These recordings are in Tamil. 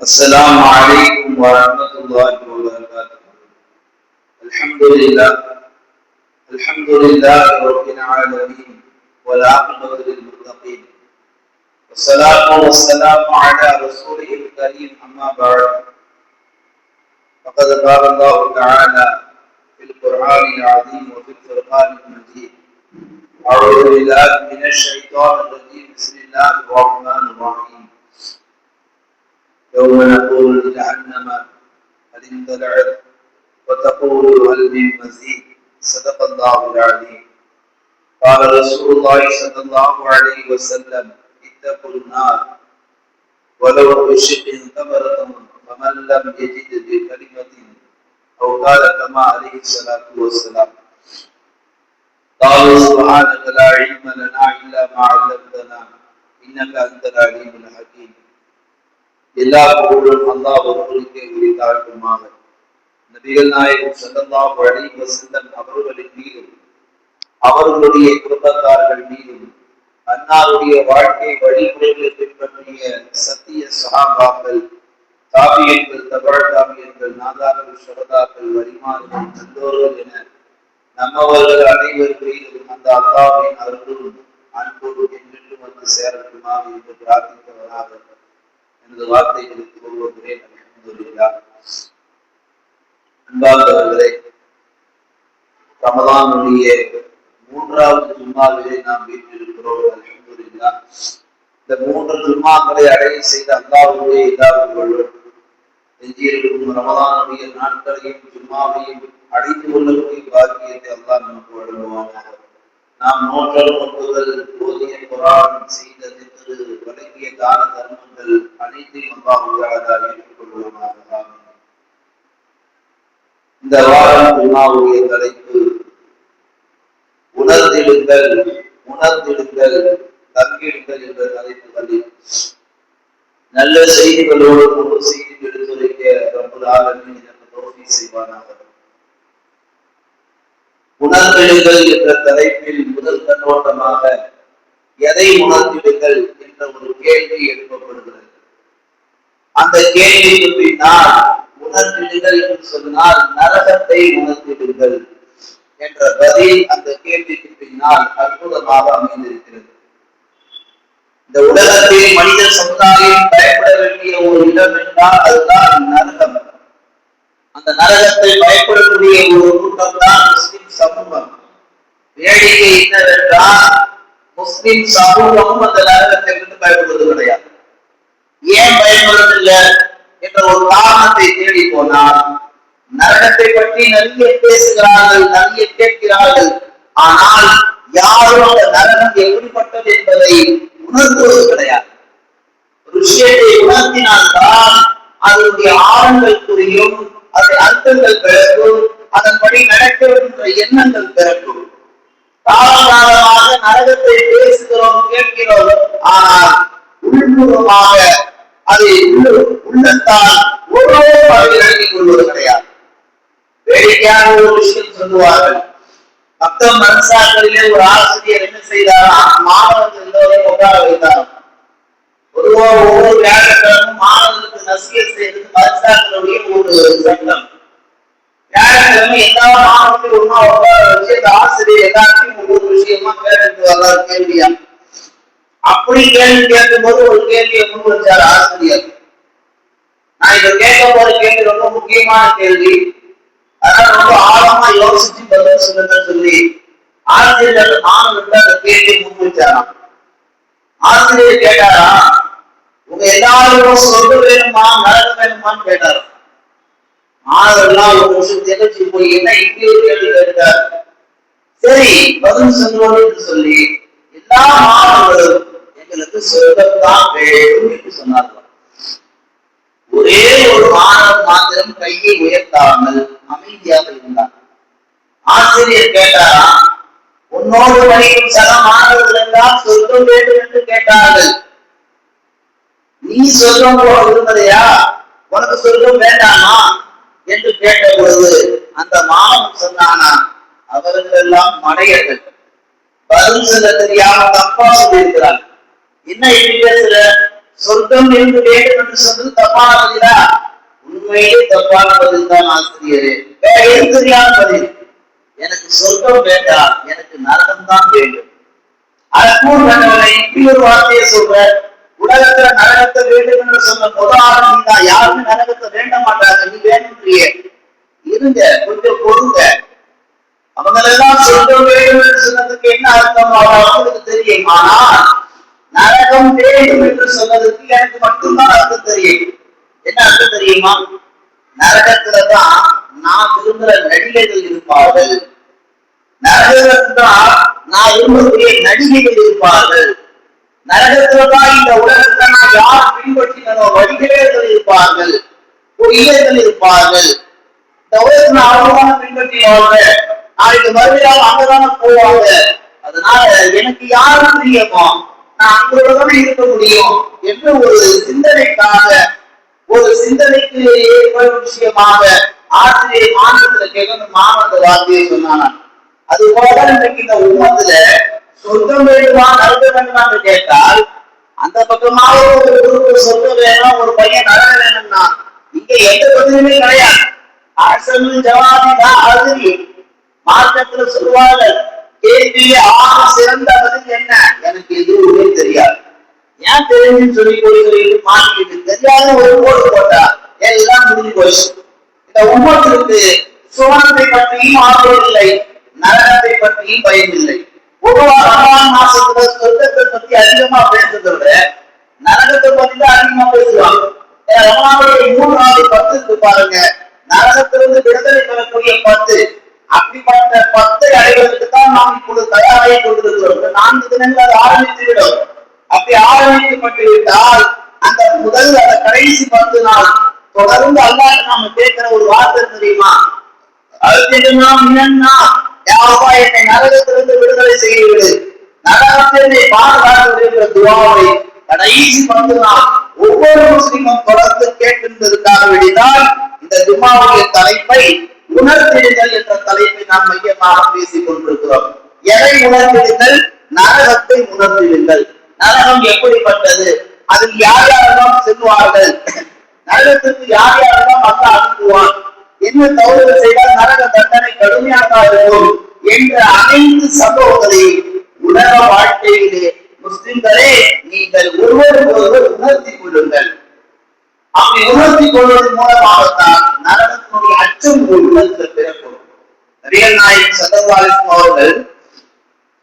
السلام عليكم ورحمة الله وبركاته. الحمد لله رب العالمين والعاقبة للمتقين والصلاة والسلام على رسوله الكريم أما بعد فقد قال الله تعالى في القرآن العظيم وفي الفرقان المجيد أعوذ بالله من الشيطان الرجيم بسم الله الرحمن الرحيم يوم نقول لجهنم هل امتلأت وتقول هل من مزيد صدق الله العظيم. قال رسول الله صلى الله عليه وسلم اتقوا النار ولو بشق تمرة فمن لم يجد بكلمة أو قال كما عليه الصلاة والسلام. قالوا سبحانك لا علم لنا إلا ما علمتنا إنك أنت العليم الحكيم. எல்லா புகழும் அல்லாஹ் ஒருவருக்கே உரித்தாகுமாக. நபிகள் நாயகம் ஸல்லல்லாஹு அலைஹி வஸல்லம் அவர்களின் மீதும் அவர்களுடைய குடும்பத்தார்கள் மீதும் அன்னாருடைய வாழ்க்கை வழிமுறைகளை பின்பற்றிய சத்திய சஹாபாக்கள், தாபியீன்கள், தபஅ தாபியீன்கள், நாதாக்கள், ஷஹதாக்கள், வலிமார்கள், நல்லோர்கள் என நம்மவர்கள் அனைவர் மீதும் அந்த அல்லாஹ்வின் அருளும் அன்பும் என்றென்றும் வந்து சேரட்டுமாக என்று பிரார்த்தித்தவராக எனது வார்த்தைகளுக்கு கூறுகிறேன். அல்ஹம்துலில்லாஹ். அன்பார்ந்தவர்களே, ரமலானுடைய 3வது ஜும்மாவிலே நாம் வீற்றிருக்கிறோம். அல்ஹம்துலில்லாஹ். இந்த 3 ஜும்மாக்களை அடைய செய்த அல்லாஹ்வுடைய எல்லா புகழும் எஞ்சியிருக்கும் ரமலானுடைய நாட்களையும் ஜும்மாவையும் அடைந்து கொள்ளக்கூடிய பாக்கியத்தை அல்லாஹ் நமக்கு வழங்குவானாக. நாம் நோற்றல் நோக்குதல், ஓதிய குர்ஆன், செய்த திக்ர், வழங்கிய தான தர்மங்கள் அனைத்தையும் அல்லாஹ் தஆலா ஏற்றுக்கொள்வானாக. இந்த வாரம் ஜும்மாவுடைய தலைப்பு உணர்ந்திடுங்கள் தங்கிடுங்கள் என்ற தலைப்புகளில் நல்ல செய்திகளோடு முழு செய்தி எடுத்துரைக்க ரப்பல் ஆலமீன் எனக்கு தௌஃபீக் செய்வானாக. உணர்ந்திடுங்கள் என்ற தலைப்பில் முதல் கண்ணோட்டமாக எதை உணர்ந்திடுங்கள் என்ற ஒரு கேள்வி எழுப்பப்படுகிறது. அந்த கேள்விக்கு பின்னால் உணர்ந்திடுங்கள் என்று சொன்னால் நரகத்தை உணர்ந்திடுங்கள் என்ற பதில் அந்த கேள்விக்கு பின்னால் அற்புதமாக அமைந்திருக்கிறது. இந்த உலகத்தில் மனித சமுதாயம் பயப்பட வேண்டிய ஒரு இடம் என்றால் அதுதான் நரகம். அந்த நரகத்தை பயப்படக்கூடிய ஒரு கூட்டம் தான் முஸ்லிம் சமூகம். வேடிக்கை என்னவென்றால் முஸ்லிம் சமூகமும் அந்த நரகத்தை விட்டு பயப்படுவது கிடையாது. ஏன் பயப்படுவதில்லை என்ற ஒரு காரணத்தை தேடி போனால் நரகத்தை பற்றி நிறைய பேசுகிறார்கள், நிறைய கேட்கிறார்கள். ஆனால் யாரும் அந்த நரகம் எப்படிப்பட்டது என்பதை உணர்த்துவது கிடையாது. ஒரு விஷயத்தை உணர்த்தினால்தான் அதனுடைய ஆழங்கள் புரியும், அதை அர்த்தங்கள் பிறக்கும், அதன்படி நடக்கின்ற எண்ணங்கள் பிறக்கும். காலகாலமாக நரகத்தை பேசுகிறோம், கேட்கிறோம், ஆனால் உள்முகமாக அதை உள்ளத்தால் ஒரு விளங்கிக் கொள்வது கிடையாது. வேடிக்கையான ஒரு விஷயம் சொல்லுவார்கள். மொத்தம் மனசாக்களிலே ஒரு ஆசிரியர் என்ன செய்தாரா, மாணவர்கள் எல்லோரையும் உட்கார வைத்தார். பொதுவாக ஒவ்வொரு வியாழக்கிழமும் மாணவர்களுக்கு நசியத் செய்வது மதரசாக்களுடைய ஒரு சட்டம். வியாழக்கிழமை எல்லா மாணவர்களையும் ஒன்னா உட்கார வச்சு அந்த ஆசிரியர் எல்லாத்தையும் ஒவ்வொரு விஷயமா கேட்டு வர்றாரு கேள்வியா. அப்படி கேள்வி கேட்கும் போது ஒரு கேள்வியை முன் வச்சார் ஆசிரியர். நான் இதை கேட்க போற கேள்வி ரொம்ப முக்கியமான கேள்வி, அதனால ரொம்ப ஆழமா யோசிச்சு பதில் சொல்லுங்க சொல்லி ஆசிரியர் மாணவர்கள் அந்த கேள்வியை முன் வச்சாராம். ஆசிரியர் கேட்டாரா, உங்க எல்லாரும் சொல்ல வேணுமா நரகம் வேணுமான்னு கேட்டாரு. மாணவர்கள்லாம் ஒரு நிமிஷம் திகழ்ச்சி போய் என்ன இப்படி ஒரு கேள்வி கேட்டார். சரி பதில் சொல்லுவோம் என்று சொல்லி எல்லா மாணவர்களும் எங்களுக்கு சொர்க்கம்தான் வேண்டும் என்று சொன்னார்கள். ஒரே ஒரு மாணவன் மாத்திரம் கையை உயர்த்தாமல் அமைதியாக இருந்தார். ஆசிரியர் கேட்டாரா, உன்னோடு படிக்கும் சக மாணவர்கள் என்றால் சொர்க்கம் வேண்டும் என்று கேட்டார்கள், நீ சொர்க்கம் போல விரும்புறையா, உனக்கு சொர்க்கம் வேண்டாமா என்று கேட்ட பொழுது அந்த மாணவன் சொன்னானா, அவர்கள் எல்லாம் மடையர்கள், பதில் சொல்ல தெரியாம தப்பா சொல்லியிருக்கிறார். என்ன இப்படி பேசுற, சொர்க்கம் என்று வேண்டும் என்று சொன்னது தப்பான பதிலா? உண்மையிலே தப்பான பதில் தான் ஆசிரியரே. வேற எது தெரியாத பதில்? எனக்கு சொர்க்கம் வேண்டாம், எனக்கு நரகம் தான் வேண்டும். அதற்கும் இப்படி ஒரு வார்த்தையை சொல்ற, உலகத்துல நரகத்தை வேண்டும் என்று சொன்ன முதலாளி தான். யாருமே நரகத்தை வேண்ட மாட்டாங்க, நீ வேணும்ன்றியே. இருங்க, கொஞ்சம் பொறுங்க. அவங்க எல்லாம் சொர்க்கம் வேண்டும் என்று சொன்னதுக்கு என்ன அர்த்தம் அவங்களுக்கு தெரியும். ஆனால் நரகம் வேண்டும் என்று சொன்னதுக்கு எனக்கு மட்டும்தான் அர்த்தம் தெரியும். என்ன அர்த்தம் தெரியுமா? நரகத்துலதான் நான் விரும்புகிற நடிகைகள் இருப்பார்கள், நரகத்துலதான் நான் விரும்பக்கூடிய நடிகைகள் இருப்பார்கள், நரகத்துலதான் இந்த உலகத்தை நான் யார் பின்பற்றினோ வழிகேடர்கள் இருப்பார்கள், பொய்யர்கள் இருப்பார்கள். இந்த உலகத்துல அவங்கதான் பின்பற்றினாங்க, நாளைக்கு மறுபடியும் அங்கதானே போவாங்க. அதனால எனக்கு யாரும் பிரியமோ நான் அங்கோட இருக்க முடியும் என்று ஒரு சிந்தனைக்காக, ஒரு சிந்தனைக்கு ஏற்படும் விஷயமாக ஆசிரியர் மாநிலத்தில் கேட்கணும் மாணவ வார்த்தையை சொன்னாங்க. அது போல இன்றைக்கு இந்த உண்மத்துல சொர்க்கம் வேண்டுமா நரகம் வேண்டுமான்னு கேட்டால் அந்த பக்கமாக ஒரு குரூப்பு சொர்க்கம் வேணும், ஒரு பையன் நரகம் வேணும்னா இங்க எந்த பதிலுமே கிடையாது. அரசு ஜவாபிதான் அருதி மார்க்கத்துல சொல்லுவார்கள், கேள்வியிலே ஆக சிறந்த பதில் என்ன? எனக்கு எதுவுமே தெரியாது. ஏன் தெரிஞ்சுன்னு சொல்லி மாட்டிக்கிட்டு தெரியாத ஒரு போடு போட்டா எல்லாம் முடிஞ்சு போச்சு. இந்த உண்மத்திற்கு சுவனத்தை பற்றியும் ஆர்வம் இல்லை, நரகத்தை பற்றியும் பயம் இல்லை. பொதுவாக ரமலான் மாசத்துல சொர்க்கத்தை பத்தி அதிகமா பேசுறதை விட நரகத்தை பத்தி தான் அதிகமா பேசுவாங்க. ரமலானுடைய 3வது 10 பாருங்க, நரகத்திலிருந்து விடுதலை பெறக்கூடிய 10. அப்படிப்பட்ட 10 அடைவதற்கு தான் நாம் இப்போது தயாராகி கொண்டிருக்கிறோம். 4 தினங்கள் அது ஆரம்பித்து விடும். அப்படி ஆரம்பிக்கப்பட்டு விட்டால் அந்த முதல் அந்த கடைசி 10 நாள் தொடர்ந்து அல்லாஹ் நாம கேட்கிற ஒரு வார்த்தை தெரியுமா? என்னை நரகத்திலிருந்து விடுதலை செய்து நரகத்தை பாதுகாக்க துவாவை கடைசி 10 நாள் ஒவ்வொரு முஸ்லிமும் தொடர்ந்து கேட்கின்றதற்காக வேண்டிதான் இந்த துவாவுடைய தலைப்பை உணர்த்திடுதல் என்ற தலைப்பை நாம் மையமாக பேசிக் கொண்டிருக்கிறோம். எதை உணர்த்திடுங்கள்? நரகத்தை உணர்த்திடுங்கள். நரகம் எப்படிப்பட்டது, அதில் யார் யாரெல்லாம் செல்வார்கள், நரகத்திற்கு யார் யாரெல்லாம் அல்லாஹ் அனுப்புவான், என்ன தவறு செய்தால் நரக தண்டனை கடுமையாக இருக்கும் என்ற அனைத்து சம்பவங்களை உலக வாழ்க்கையிலே முஸ்லிம்களே நீங்கள் ஒருவருக்கொருவர் உணர்த்தி கொள்ளுங்கள். அப்படி உணர்த்தி கொள்வதன் மூலமாகத்தான் நரகத்தினுடைய அச்சம் உள்ளத்தில் பிறக்கும். நபிகள் நாயகம் ஸல்லல்லாஹு அலைஹி வஸல்லம் அவர்கள்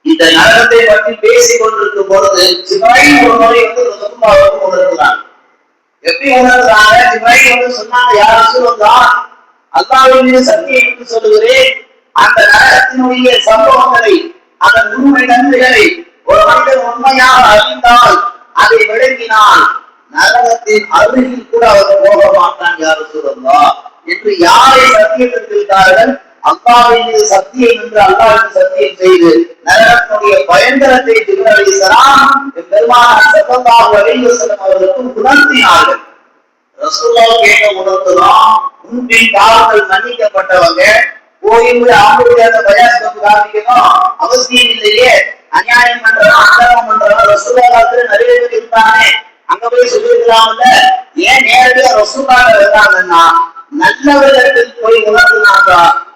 இந்த நரகத்தை பற்றி பேசிக் கொண்டிருக்கும் பொழுது ஜிப்ரீல் ஒரு முறை ரசூலுல்லாஹ்வுக்கு உணர்த்துறாங்க. எப்படி உணர்த்துறாங்க? ஜிப்ரீல் சொன்னாங்க, யா ரசூலல்லாஹ், அல்லாஹ்வின் மீது சத்தியம் சொல்லுகிறேன், அந்த நரகத்தினுடைய சம்பவங்களை, அதன் உண்மை நன்மைகளை ஒரு மனிதன் உண்மையாக அறிந்தால், அதை விளங்கினால் நரகத்தின் அருகில் கூட அவர் போக மாட்டான் யா ரசூலல்லாஹ் என்று யாரை சத்தியத்திருக்கிறார்கள்? அல்லாஹ்வின் மீது சத்தியம் என்று அல்லாஹ்வின் சத்தியம் செய்து நரகத்தினுடைய பயங்கரத்தை ஜிப்ரீல் அலைஹிஸ்ஸலாம் பெருமானார் ஸல்லல்லாஹு அலைஹி வஸல்லம் அவர்களுக்கு உணர்த்தினார்கள். ரசூலுல்லாஹ் கேட்ட உணர்த்துதான், உன்பின் பாவங்கள் மன்னிக்கப்பட்டவங்க கோயிலுடைய ஆம்புரியாத பயாசம் காமிக்கணும் அவசியம் இல்லையே. அநியாயம் பண்றவன் அக்கிரமம் பண்றவன் ரசூலுல்லாஹ் நிறைய பேர் இருந்தானே, அங்க போய் சொல்லிருக்கலாம்ல. ஏன் நேரடியா ரசூலுல்லாஹ் இருந்தாங்கன்னா நல்லவர்களுக்கு போய் உணர்த்தினாங்க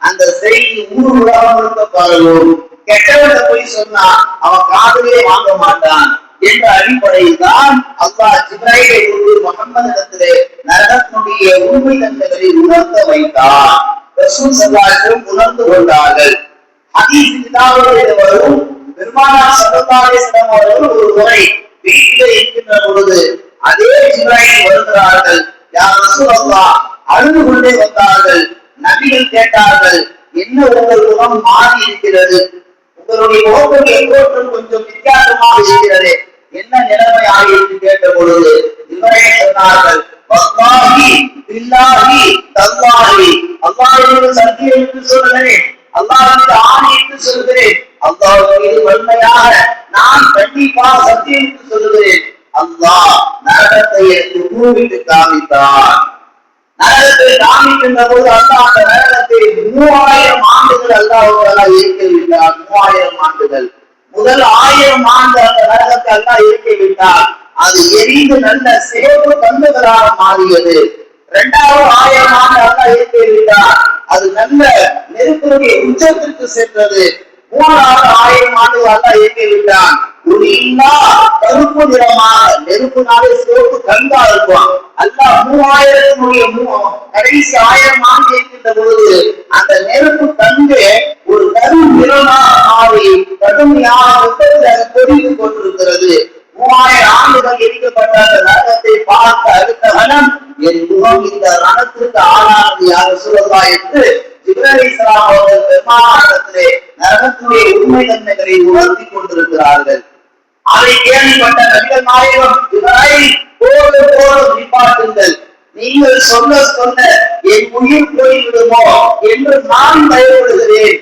அந்த செய்தி ஊர் உலகம் இருக்க பரவும். கெட்டவர்களை போய் சொன்னா அவன் காதலே வாங்க மாட்டான் என்ற அடிப்படையில் தான் அல்லாஹ் ஜிப்ரீலை கொண்டு முஹம்மதிடத்திலே நரகத்தினுடைய உண்மை தன்மைகளை உணர்த்த வைத்தார். ரசூல் ஸல்லல்லாஹு அலைஹி வஸல்லம் உணர்ந்து கொண்டார்கள். ஹதீஸ் கிதாபிலே வரும், பெருமானார் ஸல்லல்லாஹு அலைஹி வஸல்லம் அவர்கள் ஒரு முறை வீட்டிலே இருக்கின்ற பொழுது அதே ஜிப்ரீல் வருகிறார்கள். யா ரசூலல்லாஹ், அழுது கொண்டே வந்தார்கள். நபிகள் கேட்டார்கள், என்ன உங்கள் முகம் மாறி இருக்கிறது, உங்களுடைய முகத்துடைய தோற்றம் கொஞ்சம் வித்தியாசமாக இருக்கிறது, என்ன நிலைமை ஆகிட்டு கேட்ட பொழுது இவரே சொன்னார்கள், வல்லாஹி பில்லாஹி தல்லாஹி, அல்லாஹ்வுடைய சத்தியம் என்று சொல்கிறேன், அல்லாஹ்வுடைய ஆணை என்று சொல்கிறேன், அல்லாஹ்வுடைய வன்மையாக நான் கண்டிப்பாக சத்தியம் என்று சொல்கிறேன், அல்லாஹ் நரகத்தை மூவிட்டு காமித்தான். நரகத்தை காமிக்கின்ற போது அல்லாஹ் அந்த நரகத்தை 3000 ஆண்டுகள் அல்லாஹ் இருக்க விட்டார். 3000 ஆண்டுகள். முதல் 1000 ஆண்டு அந்த நரகத்தை அல்லாஹ் இருக்க விட்டார். அது எரிந்து நல்ல சிவப்பு கண்ணுகளாக மாறியது. 2வது 1000 ஆண்டு அல்லா ஏற்றிவிட்டார், அது நல்ல நெருப்புடைய உச்சத்திற்கு சென்றது. 3வது 1000 ஆண்டு அல்லா ஏற்றிவிட்டான், ஒரு இல்லா கருப்பு நிறமாக, நெருப்புனாலே சிவப்பு கண்கா இருக்கும். அல்லா 3000 கடைசி 1000 ஆண்டு இருக்கின்ற பொழுது அந்த நெருப்பு கண்டு ஒரு கரு நிறமாக மாறி கடுமையான விபத்தில் கொதித்துக் கொண்டிருக்கிறது. 3000 ஆண்டுகள் எரிக்கப்பட்ட அந்த நரகத்தை பார்த்த அடுத்த வனம், என் முகம் இந்த ரணத்திற்கு ஆளானது யார் சொல்லலாம் என்று ஜிப்ரீல் அலைஹிஸ்ஸலாம் அவர்கள் பெருமானாரிடத்திலே நரகத்துடைய உண்மை தன்மைகளை உணர்த்தி கொண்டிருக்கிறார்கள். அதை கேள்விப்பட்ட நபிகள் நாயகம் ஜிப்ரீல், போதும் நிப்பாட்டுங்கள், நீங்கள் சொன்ன என் உயிர் போய்விடுமோ என்று நான் பயப்படுகிறேன்,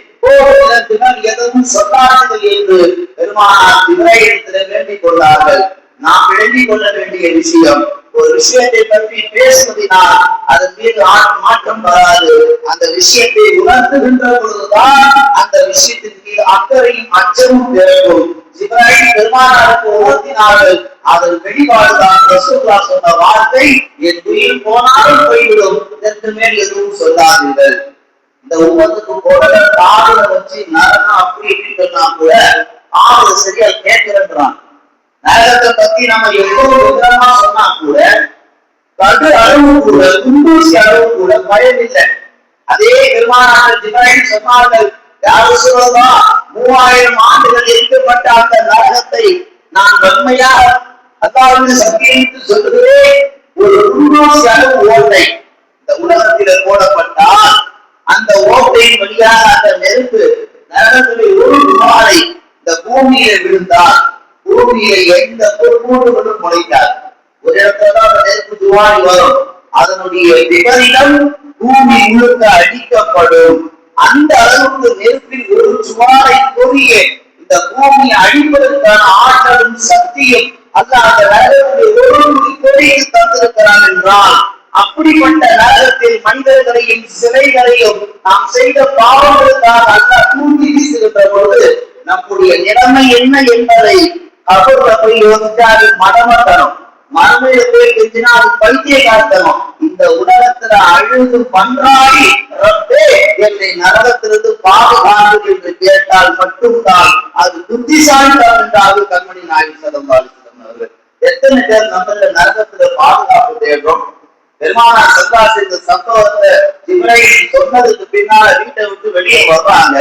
எதுவும் சொல்லார்கள் என்று பெருமானார் ஜிப்ரீலிடத்தில் வேண்டிக் கொண்டார்கள். நாம் விளங்கிக் கொள்ள வேண்டிய விஷயம், ஒரு விஷயத்தை பற்றி பேசுவதனால் அதன் மீது மாற்றம் வராது. அந்த விஷயத்தை உணர்த்துகின்ற பொழுதுதான் அந்த விஷயத்தின் மீது அக்கறையும் அச்சமும் பிறக்கும். ஜிப்ரீல் பெருமானாருக்கு உணர்த்தினார்கள். அதன் வெளிப்பாடுதான் ரசூலுல்லாஹ் சொன்ன வார்த்தை, என் உயிர் போனாலும் போய்விடும், இதற்கு மேல் எதுவும் சொல்லாதீர்கள். இந்த உம்மத்துக்கு போல காதல வச்சு நரகம் அப்படி இப்படி சொன்னா கூட ஆறு சரியா கேட்கிறேன்றான். நரகத்தை பத்தி நம்ம எவ்வளவு விவரமா சொன்னா கூட கடு அளவு கூட, குண்டூசி அளவு கூட பயம் இல்லை. அதே பெருமானார் ஜிப்ரீல் சொன்னார்கள், யார் சொல்லலாம், 3000 ஆண்டுகள் எரிக்கப்பட்ட அந்த நரகத்தை நான் வன்மையாக அதாவது சத்தியமிட்டு சொல்லுகிறேன், ஒரு குண்டூசி அளவு ஓட்டை இந்த உலகத்தில போடப்பட்டால் அந்த ஓட்டையின் வழியாக அந்த நெருப்பு நரகத்துடைய ஒரு மாலை இந்த பூமியில விழுந்தால் பூமியில எந்த பொருட்களும் முளைக்காது. ஒரு இடத்துல அந்த நெருப்பு துவாரி வரும், அதனுடைய விபரீதம் பூமி முழுக்க அழிக்கப்படும். அந்த அளவுக்கு நெருப்பில் ஒரு சுவாரை பொறிய இந்த பூமியை அழிப்பதற்கான ஆற்றலும் சக்தியும் அல்ல அந்த நரகத்துடைய ஒரு பொறிக்கு தந்திருக்கிறான் என்றால், அப்படிப்பட்ட நரகத்தில் மனிதர்களையும் சிலைகளையும் நாம் செய்த பாவங்களுக்காக அல்ல தூக்கி வீசுகின்ற பொழுது நம்முடைய நிலைமை என்ன என்பதை கபூர்ல போய் யோசிச்சா அது மடமத்தனம், மறுமையில போய் கெஞ்சினா அது பைத்தியக்காரத்தனம். இந்த உலகத்துல அழுது பன்றாடி ரப்பே என்னை நரகத்திலிருந்து பாதுகாப்பு என்று கேட்டால் மட்டும்தான் அது புத்திசாலித்தனம் என்றாவது கண்மணி நாயகம் ஸல்லல்லாஹு அலைஹி வஸல்லம் அவர்கள். எத்தனை பேர் நம்ம நரகத்துல பாதுகாப்பு தேடுறோம்? பெருமானார் ஸல்லல்லாஹு அலைஹி வஸல்லம் சம்பவத்தை ஜிப்ரீல் சொன்னதுக்கு பின்னால வீட்டை விட்டு வெளியே வர்றாங்க.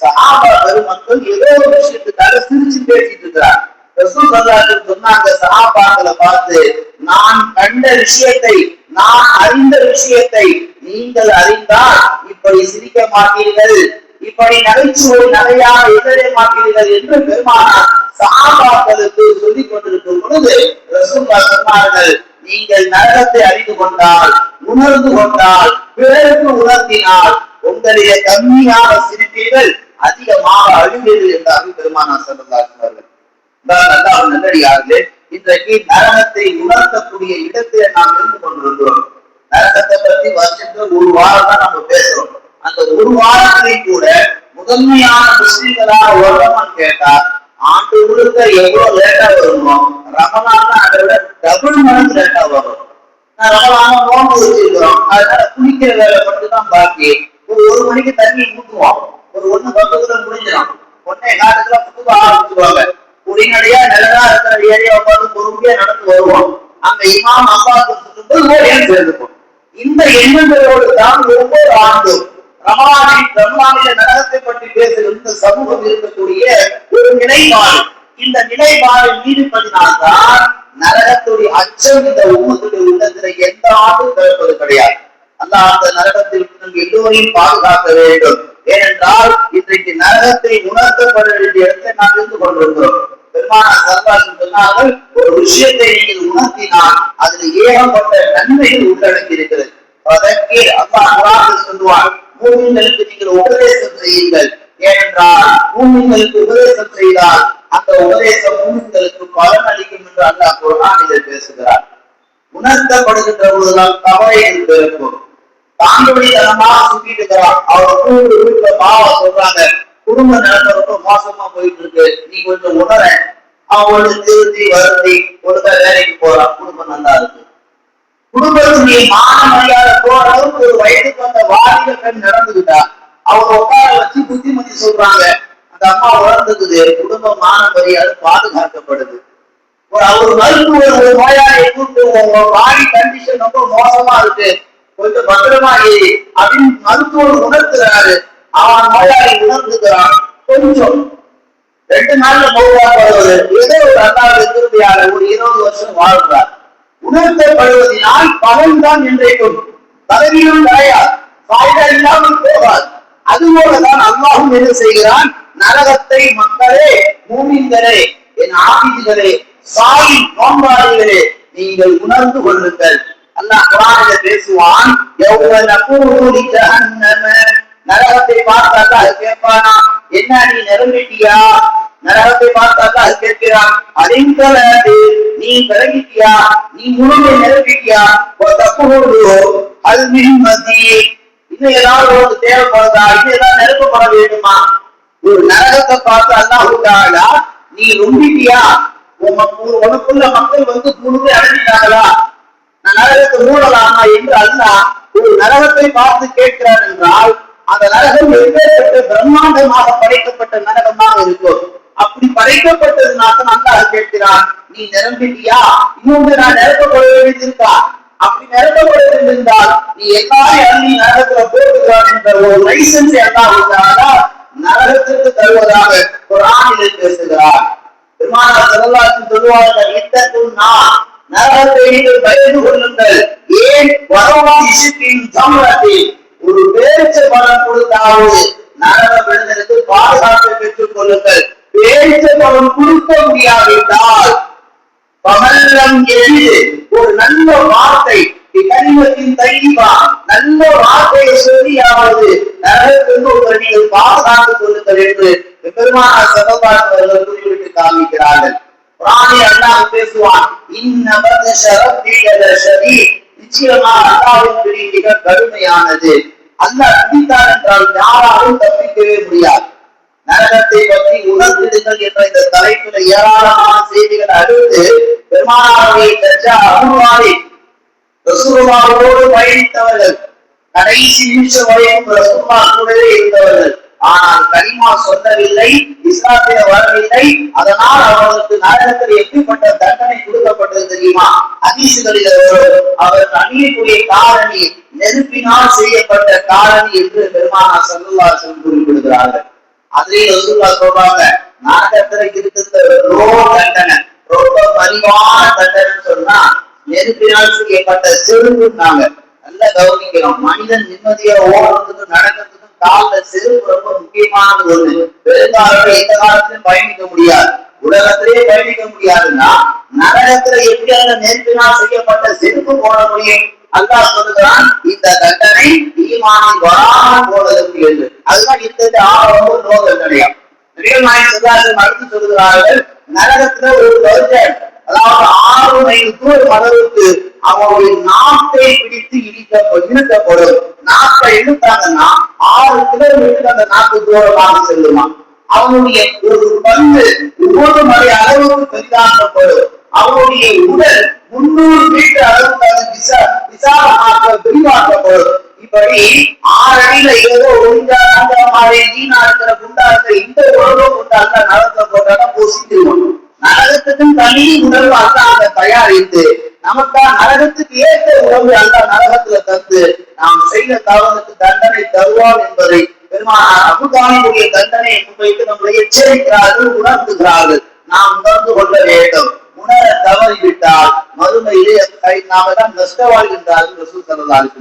சஹாபா பெருமக்கள் ஏதோ ஒரு விஷயத்துக்காக சிரிச்சு பேசிட்டு இருக்கிறாங்க. ரசூல் ஸல்லல்லாஹு அலைஹி வஸல்லம் சொன்னாங்க சஹாபாக்களை பார்த்து, நான் கண்ட விஷயத்தை, நான் அறிந்த விஷயத்தை நீங்கள் அறிந்தால் இப்படி சிரிக்க மாட்டீர்கள், இப்படி நகைச்சுவை நகையாக எதிரே மாட்டீர்கள் என்று பெருமானார் சஹாபாக்களுக்கு சொல்லிக் கொண்டிருக்கும் பொழுது ரசூலுல்லாஹ் சொன்னார்கள், நீங்கள் நரகத்தை அறிந்து கொண்டால், உணர்ந்து கொண்டால், பிறருக்கு உணர்த்தினால் உங்களுடைய கம்மியான சிரிப்பீர்கள், அதிகமாக அழுவீர்கள் என்றார்கள் பெருமானார் ஸல்லல்லாஹு அலைஹி வஸல்லம். நல்லடியார்களே, இன்றைக்கு நரகத்தை உணர்த்தக்கூடிய இடத்திலே நாம் இருந்து கொண்டிருக்கிறோம். நரகத்தை பற்றி வருஷத்துக்கு ஒரு வாரம் தான் நம்ம பேசுறோம். அந்த ஒரு வாரத்திலையும் கூட முதன்மையான முஸ்லிம்களாக வருமானு கேட்டா ஆண்டு முழுக்க எவ்வளவு லேட்டா வருமோ, ரமலான் அதை விட டபுள் மடங்கு லேட்டா வரும். ரமலான நோன்பு வச்சிருக்கிறோம், அதனால குளிக்கிற வேலை மட்டும் தான் பாக்கி. ஒரு மணிக்கு தண்ணி ஊற்றுவோம், ஒரு 1:10 முடிஞ்சிடும். 1:15 புதுவா ஆரம்பிச்சுவாங்க. குடிநடையா நிலதா இருக்கிற ஏரியா உட்காந்து பொறுமையா நடந்து வருவோம். அங்க இமாம் அப்பாவுக்கு சொல்லும்போது சேர்ந்துக்கும். இந்த எண்ணங்களோடு தான் ஒவ்வொரு ஆண்டும் ரமலானில நரகத்தை பற்றி பேசுகிற இந்த சமூகம் இருக்கக்கூடிய ஒரு நிலைப்பாடு. இந்த நிலைப்பாடு நீடிப்பதினால்தான் நரகத்துடைய அச்சம் இந்த உம்மத்துடைய உள்ளத்துல எந்த ஆண்டும் பிறப்பது கிடையாது. அல்லாஹ் அந்த நரகத்தில் எல்லோரையும் பாதுகாக்க வேண்டும். ஏனென்றால் இன்றைக்கு நரகத்தை உணர்த்தப்பட வேண்டிய இடத்தை நாம் இருந்து கொண்டிருக்கிறோம். பெருமானார் ஸல்லல்லாஹு அலைஹி வஸல்லம் சொன்னார்கள், ஒரு விஷயத்தை நீங்கள் உணர்த்தினால் அதில் ஏகப்பட்ட நன்மைகள் உள்ளடக்கி இருக்கிறது. அதற்கு அல்லாஹ் குர்ஆனில் சொல்வார், மூமின்களுக்கு நீங்கள் உபதேசம் செய்யுங்கள். ஏனென்றால் மூமின்களுக்கு உபதேசம் செய்தால் அந்த உபதேசம் மூமின்களுக்கு பலன் அளிக்கும் என்று அல்லாஹ் குர்ஆனில் பேசுகிறார். உணர்த்தப்படுகின்ற பொழுதுதான் தவறை பிறக்கும். தாண்டவடித்தனமா சுத்திட்டு இருக்கிறான். அவர் வீட்டுல பாவா சொல்றாங்க, குடும்ப நிலைமை ரொம்ப மோசமா போயிட்டு இருக்கு, நீ கொஞ்சம் உணர. அவன் திருத்தி வருத்தி ஒழுங்கா வேலைக்கு போறான், குடும்பம் நல்லா இருக்கு. குடும்பத்துடைய மான மரியாதை போற அளவுக்கு ஒரு வயதுக்கு வந்த வாலிப பெண் நடந்துகிட்டா, அவங்க உட்கார வச்சு புத்திமதி சொல்றாங்க. அந்த அம்மா உணர்ந்துக்குது, குடும்ப மான மரியாதை பாதுகாக்கப்படுது. ஒரு மருத்துவர் ஒரு நோயாளியை கூப்பிட்டு உங்க பாடி கண்டிஷன் ரொம்ப மோசமா இருக்கு, கொஞ்சம் பத்திரமா ஏறி அப்படின்னு மருத்துவர் உணர்த்துறாரு. அவன் நோயாளி உணர்ந்துக்கிறான். கொஞ்சம் 2 நாள்ல மௌவாப்படுவது, ஏதோ ஒரு அல்லாஹ்வுடைய கிருபையால ஒரு 20 வருஷம் வாழ்றார். உணர்த்தப்படுவதனால் பலன் தான் இன்றைக்கும் பதவியும் கிடையாது, பாய்தா இல்லாமல் போகாது. அதுபோலதான் அல்லாஹும் என்ன செய்கிறான், நரகத்தை மக்களே, மூமின்களே, என் ஆபிதுகளே, சாய் நோன்பாளிகளே, நீங்கள் உணர்ந்து கொள்ளுங்கள். அல்லாஹ் குர்ஆனிலே பேசுவான், நரகத்தை பார்த்தாக்கா அது கேட்பானா, என்ன நீ நிரம்பிட்டியா? நரகத்தை பார்த்தாக்கா அது கேட்கிறான், அறிந்தது நீ விளங்கிட்டியா, நீ முழுமை நிரம்பிட்டியா? இன்னும் ஏதாவது ஒரு தேவைப்படுதா, இன்னும் ஏதாவது நிரப்பப்பட வேண்டுமா? ஒரு நரகத்தை பார்த்து அல்லாஹ் நீ ரொம்பிட்டியா, உனக்குள்ள மக்கள் முழுமை அடைஞ்சிட்டாங்களா, நான் நரகத்தை மூடலாமா என்று அல்லாஹ் ஒரு நரகத்தை பார்த்து கேட்கிறார் என்றால், அந்த நரகம் எப்பேற்பட்ட பிரம்மாண்டமாக படைக்கப்பட்ட நரகமாக இருக்கும். அப்படி படைக்கப்பட்டதுனால அல்லாஹ் கேட்கிறான், நீ நிரம்பிட்டியா, இன்னொன்று நான் நிரப்பப்பட வேண்டியிருக்கா? அப்படி நிரப்பப்பட வேண்டியிருந்தால் நீ எல்லாரையும் அள்ளி நரகத்துல போட்டுக்கிறான் என்ற ஒரு லைசன்ஸ் அல்லாஹ் நரகத்திற்கு தருவதாக குர்ஆனிலே பேசுகிறார். பெருமானார் ஸல்லல்லாஹு அலைஹி வஸல்லம் சொல்வார்கள், இத்தகுன்னா, நரகத்தை நீங்கள் பயந்து கொள்ளுங்கள். ஏன்? வரவாசியின் சமரத்தில் ஒரு பேரிச்சை பழம் கொடுத்தாவது நரக விழுந்ததற்கு பாதுகாப்பை பெற்றுக் கொள்ளுங்கள். பேரிச்சை பழம் கொடுக்க முடியாவிட்டால் பகல்லம் எழுது ஒரு நல்ல வார்த்தை, கனிமத்தின் தைவா, நல்ல வார்த்தையை சொல்லியாவது நரகத்திற்கு உங்களை நீங்கள் பாதுகாத்துக் கொள்ளுங்கள் என்று பெருமானார் ஸல்லல்லாஹு அலைஹி வஸல்லம் குறிப்பிட்டு காமிக்கிறார்கள். குர்ஆனில் அல்லாஹ் பேசுவான், இன்னபத ஷரஃபிக லஷதீத், நிச்சயமாக அல்லாஹ்வின் பிடி மிக கடுமையானது. அல்லாஹ் பிடித்தார் என்றால் யாராலும் தப்பிக்கவே முடியாது. நரகத்தை பற்றி உணர்ந்திடுங்கள் என்ற இந்த தலைப்பில் ஏராளமான செய்திகள் அடுத்து பெருமானாருடைய சர்ச்சா அனுவாரி ரசூலுல்லாஹோடு பயணித்தவர்கள், கடைசி நிமிஷம் வரைக்கும் ரசூலுல்லாஹ் கூடவே இருந்தவர்கள். ஆனால் கலிமா சொல்லவில்லை, இஸ்லாத்தில வரவில்லை. அதனால் அவர்களுக்கு நரகத்தில் எப்படிப்பட்ட தண்டனை கொடுக்கப்பட்டது தெரியுமா? ஹதீஸ்களில் அவர் அணியக்கூடிய காரணி நெருப்பினால் செய்யப்பட்ட காரணி என்று பெருமானார் ஸல்லல்லாஹு அலைஹி வஸல்லம் குறிப்பிடுகிறார்கள். அதிலே ரசூலுல்லாஹ் சொல்றாங்க, நரகத்துல இருக்கிற தண்டனை ரொம்ப மலிவான தண்டனை சொன்னா நெருப்பினால் செய்யப்பட்ட செருப்புனாங்க. நல்லா கவனிக்கிறோம். மனிதன் நிம்மதியா ஓடுறதுக்கு நடக்கிறதுக்கு கால செருப்பு ரொம்ப முக்கியமானது ஒண்ணு. பெருங்காலத்துல எந்த காலத்திலும் பயணிக்க முடியாது, உலகத்திலேயே பயணிக்க முடியாதுன்னா நரகத்துல எப்படியான நெருப்பினால் செய்யப்பட்ட செருப்பு போட முடியும்? அல்லாஹ் சொல்லுகிறான், இந்த தண்டனை ஈமானில் வராமல் போவதற்கு என்று. அதுதான் இந்த ஆரம்ப நோ தண்டனையா. அடுத்து சொல்லுகிறார்கள், நரகத்துல ஒரு வருஷம், அதாவது 6 மைல் தூரம் அளவுக்கு அவனுடைய நாட்டை பிடித்து இழுக்கப்படும். நாட்டை இழுத்தாங்கன்னா 6 கிலோமீட்டர் அந்த நாட்டு தூரமாக செல்லுமா. அவனுடைய ஒரு பந்து 1 மணி அளவுக்கு பெரிதாக்கப்படும். அவனுடைய உடல் 300 மீட்டர் அளவுக்கு அது விசாலமாக விரிவாக்கப்படும். இப்படி 6 அடியில ஏதோ ஒழுங்கா மாதிரி நீனா இருக்கிற குண்டா இருக்கிற இந்த உணர்வும் கொண்டாங்க நரகத்தை போட்டாலும் பூசிட்டுருவோம். நரகத்துக்கும் தனி உணர்வு அல்ல அங்க தயாரித்து நமக்கா நரகத்துக்கு ஏற்ற உணர்வு அல்ல நரகத்துல தந்து நாம் செய்த தவறுக்கு தண்டனை தருவார் என்பதை பெருமானார் அபூதாலிபுடைய தண்டனை முன்வைத்து நம்மளை எச்சரிக்கிறார்கள், உணர்த்துகிறார்கள். நாம் உணர்ந்து கொள்ள வேண்டும். உணர தவறிவிட்டால் மறுமையிலே நாம தான் நஷ்டவாழ்கின்றார்கள் ரசூல் ஸல்லல்லாஹு அலைஹி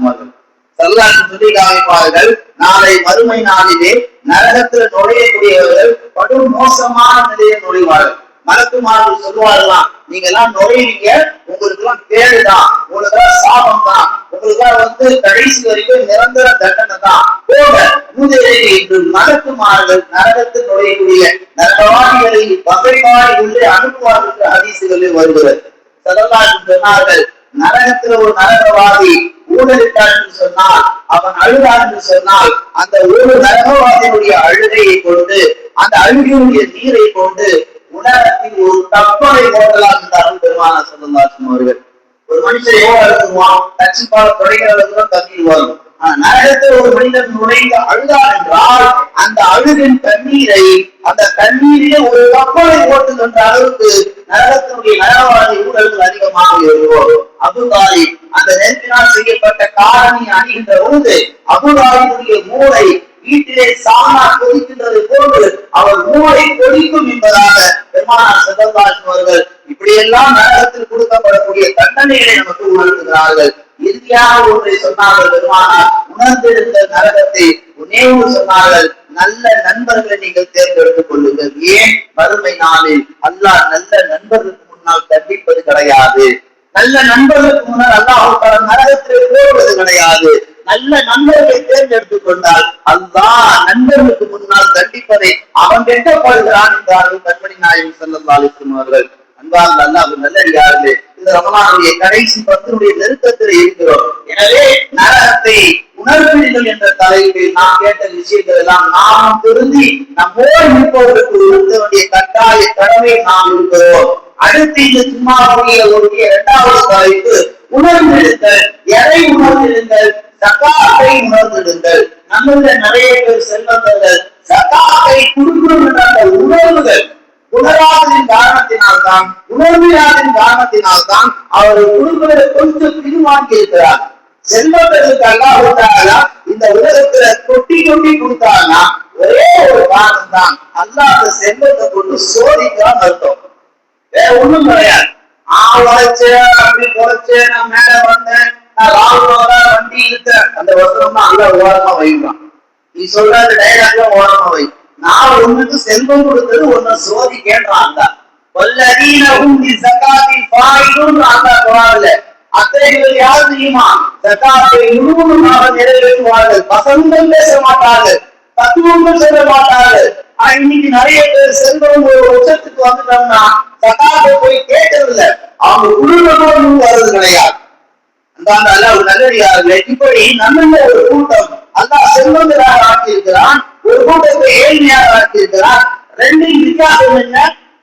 வஸல்லம் சொல்லி காமிப்பார்கள். நாளை மறுமை நாளிலே நரகத்தில் நுழையக்கூடியவர்கள் படும் மோசமான நிலையை நுழைவார்கள். மலக்குமார்கள் சொல்லுவார்களாம், நீங்க எல்லாம் நுழைவீங்க, உங்களுக்கு எல்லாம் கேடுதான், உங்களுக்கு எல்லாம் சாபம் தான், உங்களுக்கு எல்லாம் கடைசி வரைக்கும் நிரந்தர தண்டனை தான் போக மூதேவி என்று மலக்குமார்கள் நரகத்தில் நுழையக்கூடிய நரகவாதிகளை வகைவாடி உள்ளே அனுப்புவார்கள் என்று ஹதீசுகளில் வருகிறது. ஸல்லல்லாஹு சொன்னார்கள், நரகத்தில் ஒரு நரகவாதி ஊழலிட்டார் என்று சொன்னால், அவன் அழுதார் என்று சொன்னால், அந்த ஒரு நரகவாதியுடைய அழுகையை கொண்டு, அந்த அழுகையுடைய நீரை கொண்டு உலகத்தில் ஒரு கப்பலை ஓட்டலாம் என்றார்கள் பெருமானா ஸல்லல்லாஹு அவர்கள். ஒரு மனுஷன் எவ்வளவு அழுதுவான், கட்சிப்பால தொடைகிற அளவுக்கு தண்ணீர் வரும். நரகத்தில் ஒரு மனிதன் நுழைந்து அழுதார் என்றால் அந்த அழுகின் தண்ணீரை அந்த தண்ணீரிலே ஒரு கப்பலை ஓட்டுகின்ற அளவுக்கு நரகத்தினுடைய நரகவாதி ஊழல்கள் அதிகமாக இருக்கும். அபுதாலி அந்த நெருப்பினால் செய்யப்பட்ட காரணி அணிகின்ற பொழுது அபுதாலினுடைய மூளை வீட்டிலே சாணா கொதிக்கின்றது போன்று அவர் மூளை கொதிக்கும் என்பதாக பெருமானார் ஸல்லல்லாஹு அவர்கள் இப்படியெல்லாம் நரகத்தில் கொடுக்கப்படக்கூடிய தண்டனைகளை நமக்கு உணர்த்துகிறார்கள். இறுதியாக ஒன்றை சொன்னார்கள் பெருமானார், உணர்ந்திருந்த நரகத்தை நினைவு சொன்னார்கள், நல்ல நண்பர்களை நீங்கள் தேர்ந்தெடுத்துக் கொள்ளுங்கள். ஏன்? மறுமை நாளில் அல்லாஹ் நல்ல நண்பர்களுக்கு முன்னால் தண்டிப்பது கிடையாது. நல்ல நண்பர்களுக்கு முன்னால் அல்லாஹ் நரகத்திலே போடுவது கிடையாது. நல்ல நண்பர்களை தேர்ந்தெடுத்துக் கொண்டால் அல்லாஹ் நண்பர்களுக்கு முன்னால் தண்டிப்பதை அவன் வெட்டப்படுகிறான் என்றார்கள் கண்மணி நாயகம் ஸல்லல்லாஹு அலைஹி வஸல்லம் அவர்கள். அன்பார்ந்த அல்லாஹ் நல்லடியார்களே, இந்த ரமலானுடைய கடைசி 10 நெருக்கத்தில் இருக்கிறோம். எனவே நரகத்தை உணர்வீர்கள் என்ற தலைப்பில் நாம் கேட்ட விஷயங்கள் எல்லாம் நாம் திருந்தி நம்மோடு இருப்பவர்களுக்கு உணர்த்த வேண்டிய கட்டாய கடமை நாம் இருக்கிறோம். அடுத்து இந்த சும்மாவுடைய ஒரு 2வது தலைப்பு உணர்ந்திருங்கள். எதை உணர்ந்திருங்கள்? சகாத்தை உணர்ந்திருங்கள். நம்மள நிறைய பேர் செல்வந்தர்கள் சகாத்தை கொடுக்கணும் என்ற அந்த உணர்வுகள் உணராததின் காரணத்தினால்தான், உணர்வியாதின் காரணத்தினால்தான் அவர்கள் கொடுப்பதை கொஞ்சம் பின்வாங்கி இருக்கிறார். செல்வந்தர்களுக்கு அல்லாஹ் இந்த உலகத்துல கொட்டி கொட்டி கொடுத்தாங்கன்னா ஒரே ஒரு காரணம் தான், அல்லாஹ் அந்த செல்வத்தை கொண்டு சோதிக்கிறான் அர்த்தம். வேற ஒண்ணும் கிடையாது. உழைச்சேன் அப்படி குறைச்சேன், நான் மேல வந்தேன், நான் ராகுலோட வண்டி இழுத்தேன், அந்த வசனம் தான் அல்லாஹ் ஓரமா வைப்பான். நீ சொல்ற அந்த டைலாக்ல ஓரமா வை. நான் ஒண்ணுக்கு செல்வம் கொடுத்தது ஒன்ன சோதி கேட்டான். அத்தகைய யார் தெரியுமா? சகாத்தை முழுவதுமாக நிறைவேற்றுவார்கள். பசங்கள் பேச மாட்டார்கள், தத்துவங்கள் சொல்ல மாட்டார்கள். இன்னைக்கு நிறைய பேர் செல்வம் ஒரு உச்சத்துக்கு வந்துட்டோம்னா சகாத்தை போய் கேட்கறதில்லை, அவங்க குடும்பத்தோடு வர்றது கிடையாது. அந்த அல்லாஹ் நல்லடியார்களே, இப்படி நம்ம ஒரு கூட்டம் அல்லாஹ் செல்வங்களாக ஆக்கியிருக்கிறான், ஒரு கூட்டத்தை ஏழ்மையாக ஆக்கியிருக்கிறான். 2 வித்தியாசம் என்ன?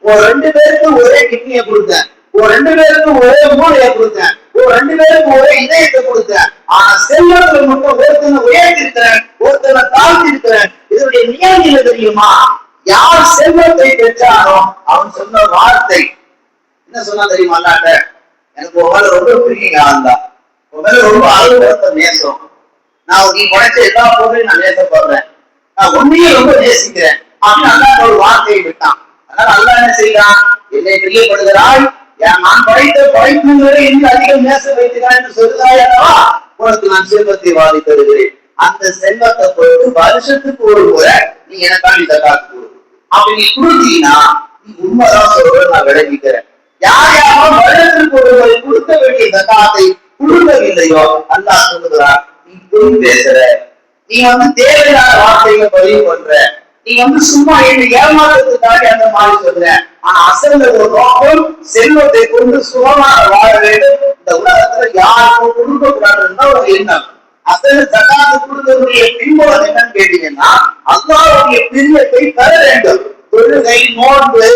ஒரு 2 பேருக்கு ஒரே கிட்னியை கொடுத்தேன், ஒரு 2 பேருக்கு ஒரே மூளையை கொடுத்தேன், ஒரு 2 பேருக்கு ஒரே இதயத்தை கொடுத்தேன். ஆனா செல்வங்கள் மட்டும் ஒருத்தனை உயர்த்திருக்கிறேன், ஒருத்தனை தாழ்த்தி இருக்கிறேன். இதனுடைய நியதி என்ன தெரியுமா? யார் செல்வத்தை பெற்றானோ அவன் சொன்ன வார்த்தை என்ன சொன்னா தெரியுமா? அல்லாட்ட எனக்கு உங்களை ரொம்ப பிரிக்கிங்க, ஆண்டா உங்களை ரொம்ப அழுகுறத நேசம், நான் நீ படைச்ச எல்லா பொருளையும் நான் நேசப்படுறேன், நான் உன்னையே ரொம்ப நேசிக்கிறேன் அப்படின்னு அல்லாஹ் ஒரு வார்த்தையை விட்டான். அதனால அல்லாஹ் என்ன செய்யறான்? என்னை பிரியப்படுகிறாய், நான் படைத்த படைப்புகளை இன்னும் அதிகம் நேச வைக்கிறான் என்று சொல்கிறாய் அல்லவா, உனக்கு நான் செல்வத்தை வாரி தருகிறேன். அந்த செல்வத்தை பொறுத்து வருஷத்துக்கு ஒரு முறை நீ எனக்காண்டி ஜகாத் கொடு. அப்படி நீ கொடுத்தீங்கன்னா நீ உண்மைதான் சொல்ற, நான் விளங்கிக்கிறேன். யார் யாரும் வருடத்திற்கு ஒரு முறை கொடுக்க வேண்டிய ஜகாத்தை கொடுக்கவில்லையோ அல்லாஹ் சொல்லுகிறார், நீ பொய் பேசுற, நீ தேவையான வார்த்தைகளை பதிவு பண்ற, நீ சும்மா என்னை ஏமாற்றத்துக்காக அந்த மாதிரி சொல்ற. ஆனா அசல்ல ஒரு நோக்கம் செல்வத்தை கொண்டு சுகமாக வாழ வேண்டும், இந்த உலகத்துல யாருக்கும் கொடுக்க கூடாதுன்னா ஒரு எண்ணம். அசல் ஜகாத்து கொடுக்கக்கூடிய பின்புலம் என்னன்னு கேட்டீங்கன்னா அல்லாஹ்வுடைய பிரியத்தை பெற வேண்டும். தொழுகை, நோன்பு,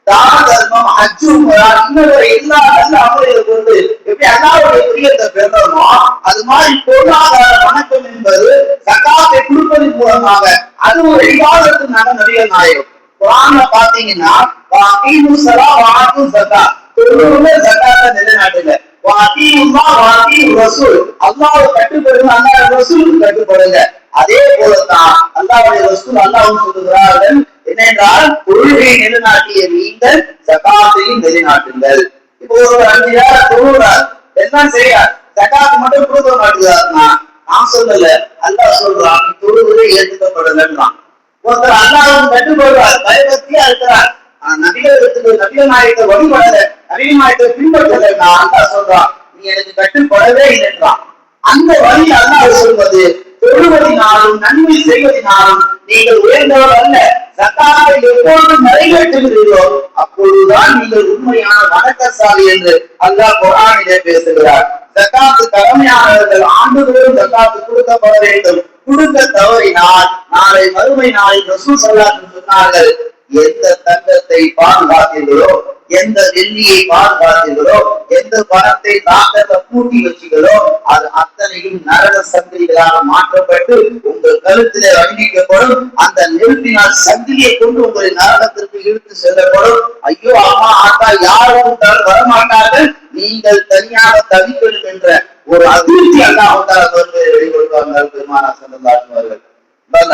தான தர்மம், ஹஜ், உம்ரா இன்னொரு எல்லா நல்ல அமல்களை கொண்டு எப்படி அல்லாஹ்வுடைய பிரியத்தை பெறணுமோ அது மாதிரி பொருளாதார வணக்கம் என்பது ஜகாத்தை கொடுப்பதன் மூலமாக அது ஒரு இபாதத்து. நபிகள் நாயகம் குர்ஆன்ல பாத்தீங்கன்னா வாகீமு ஸலா வஆத்து ஸகாத், தொழுவுங்க ஜகாத்தை நிலைநாட்டுங்க, வாகீமுல்லாஹ் வாகீமு ரசூல், அல்லாஹ்வை கட்டுப்படுங்க, அல்லாஹ்வுடைய ரசூலுக்கு கட்டுப்படுங்க. அதே போலதான் அல்லாஹ்வுடைய ரசூல் அல்லாஹ் சொல்லுகிறார்கள் என்னென்றால் தொழுகை நிலைநாட்டிய நீங்கள் ஜகாத்தையும் நிலைநாட்டுங்கள். இப்போ ஒரு 5 நேரம் தொழுகிறார், எல்லாம் செய்யறார், ஜகாத் மட்டும் கொடுக்க மாட்டேங்கிறார்னா நான் சொல்லல, அல்லாஹ் சொல்றான் தொழுகை ஏற்றுக்கப்படலன்றான். ஒருத்தர் அல்லாஹ்வுக்கு கட்டுப்படுறார், பயபக்தியா இருக்கிறார், நபிகள் நாயகத்தை வழிபடல, நபிகள் நாயகத்தை பின்பற்றல, அல்லாஹ் சொல்றான் நீ எனக்கு கட்டுப்படவே இல்லைன்றான். அந்த வழி அல்லாஹ் சொல்வது தொழுவதினாலும் நன்மை செய்வதனாலும் நீங்கள் உயர்ந்தவர் அல்ல, ஜகாத்தை எப்பொழுது நிறைவேற்றுகிறீர்களோ அப்பொழுதுதான் நீங்கள் உண்மையான வணக்கசாலி என்று அல்லாஹ் குர்ஆனிலே பேசுகிறார். ஜகாத்து கடமையானவர்கள் ஆண்டுதோறும் ஜகாத்து கொடுக்கப்பட வேண்டும். கொடுக்க தவறினால் நாளை மறுமை நாளில் ரசூல் ஸல்லல்லாஹு அலைஹி வஸல்லம் சொன்னார்கள், எந்த தங்கத்தை பாதுகாத்தீர்களோ, எந்த வெள்ளியை பாதுகாத்தீர்களோ, எந்த பணத்தை நாட்டத்தை பூட்டி வச்சீங்களோ, அது அத்தனையும் நரக சங்கிலிகளாக மாற்றப்பட்டு உங்கள் கழுத்திலே அணிவிக்கப்படும். அந்த நெருப்பினால் சங்கிலியை கொண்டு உங்களை நரகத்திற்கு இழுத்து செல்லப்படும். ஐயோ அம்மா ஆட்டா யாரும் வரமாட்டார்கள், நீங்கள் தனியாக தவிக்கணும் என்ற ஒரு அதிர்ச்சி அல்லாஹ் வெளிக்கொடுப்பார்கள் பெருமானா ஸல்லல்லாஹு அலைஹி வஸல்லம்.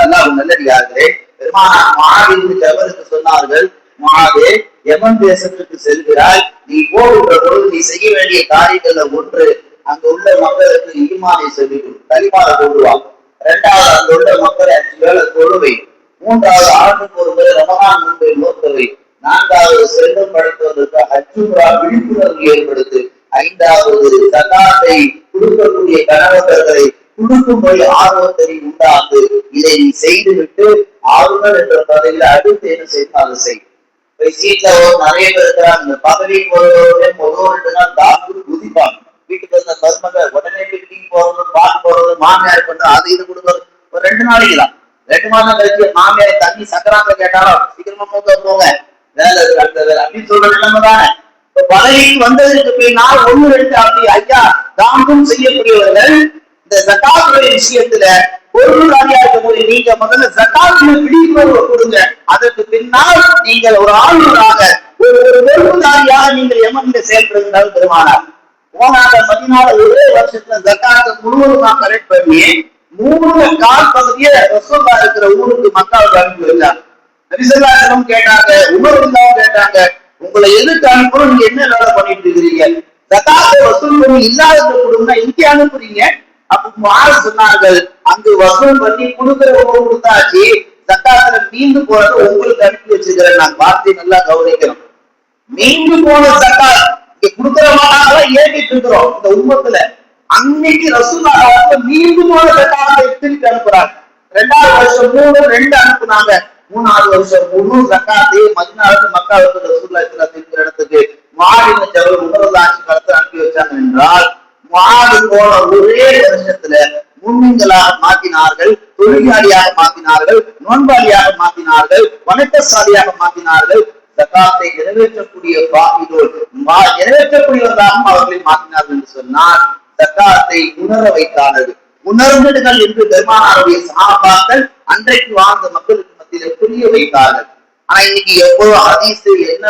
அல்லாஹ் நல்லடியார்களே, பெருமானார் முஆத் இப்னு ஜபலுக்கு சொன்னார்கள், முஆதே, யமன் தேசத்துக்கு செல்கிறாய், நீ போகின்ற பொழுது நீ செய்ய வேண்டிய காரியங்கள்ல ஒன்று, அங்க உள்ள மக்களுக்கு ஈமானை சொல்லி கலிமால கொண்டுவா. இரண்டாவது, அங்க உள்ள மக்களை 5 வேளை தொழுவை. மூன்றாவது, ஆண்டுக்கு ஒரு முறை ரமலான் நோன்பை நோக்கவை. நான்காவது, செல்வம் படைத்தவர்களுக்கு ஹஜ் உம்ரா விழிப்புணர்வு ஏற்படுத்து. ஐந்தாவது, ஜகாத்தை கொடுக்கக்கூடிய கணவர்களை கொடுக்கும்படி ஆர்வத்தை உண்டாக்கு. இதை நீ செய்துவிட்டு ஆறுதல் என்ற பதவியில் அடுத்து என்ன செய்யணும் அதை செய். சீட்ல நிறைய பேர் இருக்கிறாங்க, பதவி முதல் நாள் டாக்டர் குதிப்பாங்க. வீட்டுக்கு வந்த மருமகள் உடனே டீ போறது, பால் போறது, மாமியார் பண்ண அது இது கொடுக்கறது ஒரு 2 நாளைக்கு தான். 2 மாதம் கழிச்சு மாமியாரை தண்ணி சக்கராத்த கேட்டாலும் சீக்கிரமா போங்க, வேலை இருக்கு அந்த வேலை அப்படின்னு சொல்ற நிலைமை தானே. பதவிக்கு வந்ததற்கு பின்னால் 1, 2 அப்படி ஐயா தாமும் செய்யக்கூடியவர்கள் இந்த ஜகாத்துடைய விஷயத்துல பொருளாதாரியா இருக்கும்போது நீங்க முதல்ல ஜகாத்துல விழிப்புணர்வு கொடுங்க. அதற்கு பின்னால் நீங்கள் ஒரு ஆளுநராக ஒரு பொருளாதாரியாக நீங்கள் யமன்ல செயல்படுகிறார்கள். பெருமானார் போனாங்க மதீனால ஒரே வருஷத்துல ஜகாத்தை முழுவதுமாக கரெக்ட் பண்ணி 3/4 பகுதியை ரசூலுல்லாஹ் இருக்கிற ஊருக்கு மக்காவுக்கு அனுப்பி வச்சாங்க. நபி ஸல்லல்லாஹு அலைஹி வஸல்லம் கேட்டாங்க, உமர் ரலியல்லாஹு கேட்டாங்க, உங்களை எதுக்கு அனுப்புறோம், நீங்க என்ன வேலை பண்ணிட்டு இருக்கிறீங்க? ஜகாத்தை வசூல் பண்ணி இல்லாதது கொடுங்க, இங்கே அனுப்புறீங்க. அப்ப முஆத் சொன்னார்கள், அங்கு வசூல் பண்ணி கொடுக்கிற கொடுத்தாச்சு, ஜகாத்துல மீண்டு போறது உங்களுக்கு அனுப்பி வச்சிருக்கிறேன். நான் வார்த்தை நல்லா கவனிக்கணும். மீண்டு போன ஜகாத் இங்க கொடுக்கிறவங்க ஏற்றிட்டு இருக்கிறோம் இந்த உம்மத்துல. அன்னைக்கு ரசூலுல்லாஹ் மீண்டு போன ஜகாத்தை திருப்பி அனுப்புறாங்க. 2வது வருஷம் 2 அனுப்புனாங்க. 3வது வருஷம் முழு ஜகாத்தை மதீனாவுக்கு மக்காவுக்கு ரசூலுல்லாஹ் திருப்பி இடத்துக்கு முஆத் இப்னு ஜபல் ரலியல்லாஹு அன்ஹு காலத்துல அனுப்பி வச்சாங்க என்றால், முஆத் போன ஒரே வருஷத்துல முஃமின்களாக மாற்றினார்கள், தொழிலாளியாக மாற்றினார்கள், நோன்பாளியாக மாற்றினார்கள், வணக்கசாலியாக மாற்றினார்கள். ஜகாத்தை நிறைவேற்றக்கூடிய நிறைவேற்றக்கூடியவர்களாகவும் அவர்களை மாற்றினார்கள் என்று சொன்னால் ஜகாத்தை உணர வைத்தார்கள். உணர்ந்துடுகள் என்று பெருமானாருடைய சஹாபாக்கள் அன்றைக்கு வாழ்ந்த மக்களுக்கு மத்தியில புரிய வைத்தார்கள். ஆனா இன்னைக்கு எவ்வளவு ஹதீஸ் என்ன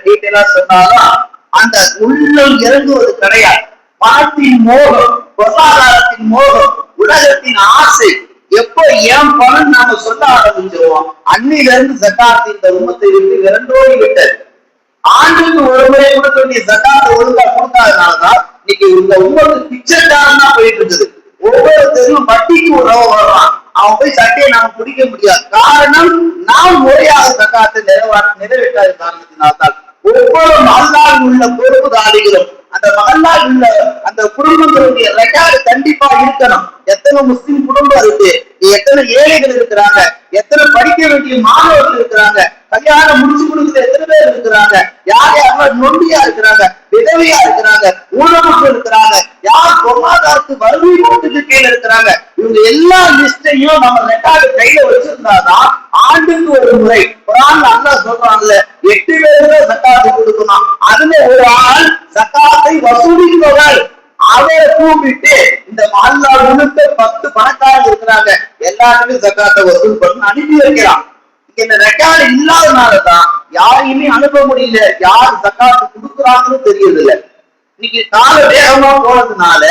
டீட்டெயிலா சொன்னாலும் அந்த உள்ளம் இறங்குவது கிடையாது. பணத்தின் மோகம், பொருளாதாரத்தின் மோகம், உலகத்தின் ஆசை எப்போ ஏன் பணம் நாம சொல்ல ஆரம்பிச்சிருவோம், அன்னில இருந்து ஜகாத் இந்த உம்மத்தை விட்டு விரண்டோடி விட்டது. ஆண்டுக்கு ஒரு முறை கொடுக்க வேண்டிய ஜகாத்தை ஒழுங்கா கொடுக்காதனாலதான் இன்னைக்கு இந்த உம்மத்து பிச்சைக்காரன் தான் போயிட்டு இருக்குது. ஒவ்வொருத்தரும் வட்டிக்கு உறவு வருவான், அவன் போய் சட்டையை நாம பிடிக்க முடியாது. காரணம் நாம் முறையாக ஜகாத்தை நிறைவேற்றாத காரணத்தினால்தான். ஒவ்வொரு மகல்லாவில் உள்ள பொறுப்புதாரிகளும் அந்த மகல்லாவில் உள்ள அந்த குடும்பங்களுடைய ரெக்கார்டு கண்டிப்பா இருக்கணும். எத்தனை முஸ்லிம் குடும்பம் இருக்கு, எத்தனை ஏழைகள் இருக்கிறாங்க, எத்தனை படிக்க வேண்டிய மாணவர்கள் இருக்கிறாங்க, கல்யாணம் முடிச்சு கொடுக்குற எத்தனை பேர் இருக்கிறாங்க, யார் யாரெல்லாம் நொண்டியா இருக்கிறாங்க, விதவையா இருக்கிறாங்க, ஊனமுற்று இருக்கிறாங்க, யார் பொருளாதாரத்துக்கு வறுமை கோட்டுக்கு கீழே இருக்கிறாங்க, இவங்க எல்லா லிஸ்டையும் நம்ம ரெக்கார்டு கையில வச்சிருந்தாதான் ஆண்டுக்கு ஒரு முறை குர்ஆன்ல அல்லாஹ் சொல்றாங்கல்ல 8 பேருக்கு ஜகாத் கொடுக்கணும். அதுல ஒரு ஆள் ஜகாத்தை வசூலிப்பவர் அவரை கூப்பிட்டு இந்த மஹல்லா முழுக்க 10 பணக்காரங்க இருக்கிறாங்க, எல்லாருமே ஜகாத்தை வசூல் பண்ணி அனுப்பி வைக்கிறான். இந்த ரெக்கார்டு இல்லாதனாலதான் யாரையுமே அனுப்ப முடியல, யார் ஜகாத்து கொடுக்குறாங்கன்னு தெரியறது இல்லை. இன்னைக்கு கால வேகமா போனதுனால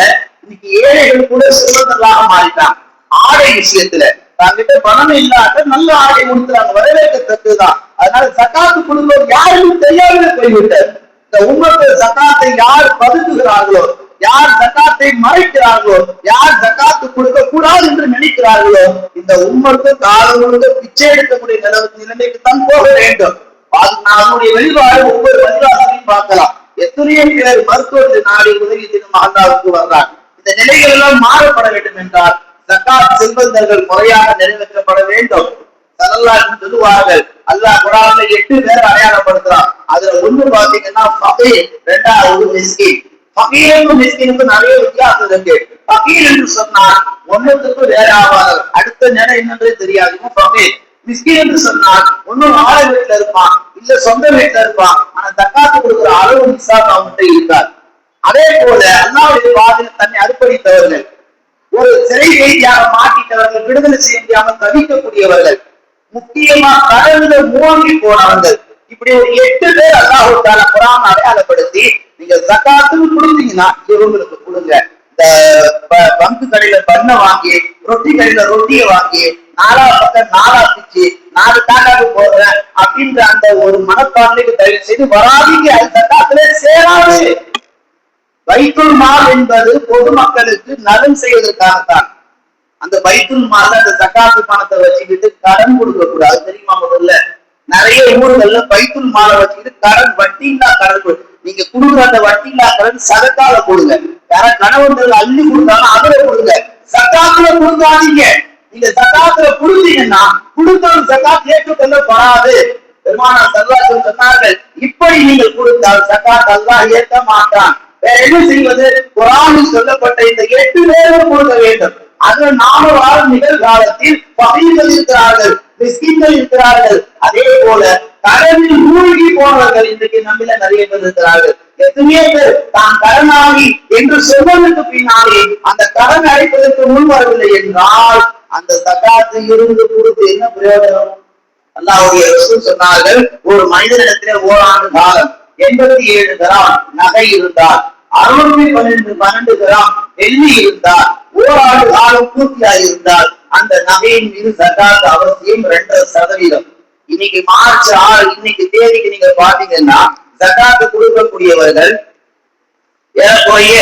இன்னைக்கு ஏழைகள் கூட செல்வந்தர்களாக மாறிட்டாங்க. ஆடை விஷயத்துல தங்கிட்ட பணம் இல்லாத நல்ல ஆடை கொடுக்குறாங்க, வரவேற்கத்தக்கதுதான். அதனால ஜகாத்து கொடுப்பது யாருக்கும் தெரியாமலே போய்விட்டார். இந்த உம்மத்து ஜகாத்தை யார் பதுக்குகிறார்களோ, யார் ஜகாத்தை மறைக்கிறார்களோ, யார் ஜகாத்து கொடுக்க கூடாது என்று நினைக்கிறார்களோ, இந்த உம்மத்து காலம் முழுக்க பிச்சை எடுக்கக்கூடிய நிலைமைக்கு தான் போக வேண்டும். நம்முடைய வெளிப்பாடு ஒவ்வொரு பள்ளிவாசலையும் பார்க்கலாம். எத்தனையோ பேர் மருத்துவத்தை நாடி உதவி தினம் அல்லாஹ்வுக்கு வர்றாங்க. இந்த நிலைகள் எல்லாம் மாறப்பட வேண்டும் என்றால் ஜகாத் செல்வந்தர்கள் முறையாக நிறைவேற்றப்பட வேண்டும். சொல்லுவார்கள், அல்லாஹ் குர்ஆன்ல 8 பேர் அடையாளப்படுத்துறான். அதுல ஒண்ணு பாத்தீங்கன்னா ஃபகீர், 2வது மிஸ்கின். ஃபகீருக்கும் மிஸ்கினுக்கும் நிறைய வித்தியாசம் இருக்கு. ஃபகீர் என்று சொன்னா ஒண்ணுத்துக்கு வேற ஆவார்கள், அடுத்த நிலை என்னன்றே தெரியாது. ஃபகீர் மிஸ்கின் என்று சொன்னால் ஒன்னும் வாழ வீட்டுல இருப்பான், இல்ல சொந்த வீட்டுல இருப்பான், ஆனா ஜக்காத்து கொடுக்கிற அளவு நிசாப் அவன்கிட்ட இருக்காது. அதே போல அல்லாஹ்வுடைய பாதையில் தன்னை அர்ப்பணித்தவர்கள், ஒரு சிறை கைதியாக மாட்டிட்டவர்கள், விடுதலை செய்ய முடியாமல் தவிக்கக்கூடியவர்கள், முக்கியமா கடல்ல மூழ்கி போனவர்கள், இப்படி ஒரு 8 பேர் அல்லாஹ் தஆலா குர்ஆன் அடையாளப்படுத்தி நீங்க ஜகாத்துன்னு கொடுத்தீங்கன்னா இவங்களுக்கு கொடுங்க. இந்த பங்கு கடையில பண்ண வாங்கி, ரொட்டி கடையில ரொட்டியை வாங்கி, நாலா பக்கம் நாலா பிச்சு 4 காக்காக்கு போடுறேன் அப்படின்ற அந்த ஒரு மனப்பான்மைக்கு தயவு செய்து வராதிக்கு அது ஜகாத்துல சேராது. பைத்துல் மால் என்பது பொதுமக்களுக்கு நலன் செய்வதற்காகத்தான். அந்த பைத்துல் மால் அந்த ஜகாத்து பணத்தை வச்சுக்கிட்டு கடன் கொடுக்க கூடாது, தெரியுமா? முதல்ல நிறைய ஊர்கள்ல பைத்துல் மாலை வச்சுக்கிட்டு கடன், வட்டி இல்லா கடன், நீங்க கொடுக்குற அந்த வட்டி இல்லா கடன் சதக்கால கொடுங்க. யார கணவன்கள் அள்ளி கொடுத்தாலும் அதுல கொடுங்க, ஜகாத்துல கொடுக்காதீங்க. நீங்க ஜகாத்துல கொடுத்தீங்கன்னா கொடுத்தவன் ஜகாத் ஏற்றுக்கொள்ளப்படாது. பெருமானார் ஸல்லல்லாஹு அலைஹி வஸல்லம் சொன்னார்கள், இப்படி நீங்கள் கொடுத்தால் ஜகாத் அல்லாஹ் ஏற்க மாட்டான். வேற என்ன செய்வது? குர்ஆனில் சொல்லப்பட்ட இந்த 8 பேரும் கொடுக்க வேண்டும். அதுல நாம வாழும் நிகழ்காலத்தில் பகைகள் இருக்கிறார்கள், மிஸ்கின்கள் இருக்கிறார்கள். அதே போல கடனில் மூழ்கி போனவர்கள் இன்றைக்கு நம்மில நிறைய பேர் இருக்கிறார்கள். எத்தனையோ பேர் தான் கடனாளி என்று சொல்வதற்கு பின்னாலே அந்த கடன் அடைப்பதற்கு முன் வரவில்லை என்றால் அந்த ஜகாத்து இருந்து கொடுத்து என்ன பிரயோஜனம்? அல்லாஹ்வுடைய ரசூல் சொன்னார்கள், ஒரு மனிதனிடத்திலே ஓராண்டு காலம் 87 கிராம் நகை இருந்தால், 612 கிராம் வெள்ளி இருந்தால், ஓராண்டு காலம் பூர்த்தியாக இருந்தால் அந்த நகையின் மீது ஜகாத் அவசியம் 2.5%. இன்னைக்கு மார்ச் 6 இன்னைக்கு தேதிக்கு நீங்க பாத்தீங்கன்னா ஜகாத்து கொடுக்கக்கூடியவர்கள் ஏறக்குறைய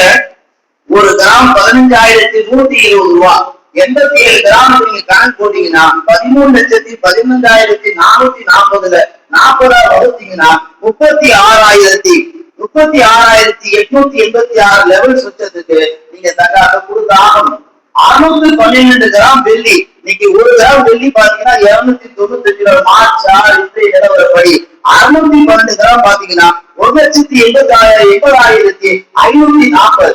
ஒரு கிராம் 15,120 ரூபாய். 87 கிராம் நீங்க கணக்கு போட்டீங்கன்னா 13,15,440 40 வகுத்தீங்கன்னா 36,886 லெவல் சுற்றத்துக்கு நீங்க ஜகாத்தை கொடுத்தாகணும். 612 கிராம் வெள்ளி, இன்னைக்கு 1 கிராம் வெள்ளி பாத்தீங்கன்னா 298 ரூபாய். மார்ச் 6 இன்றைய நிலவரப்படி 612 கிராம் பாத்தீங்கன்னா 1,80,540.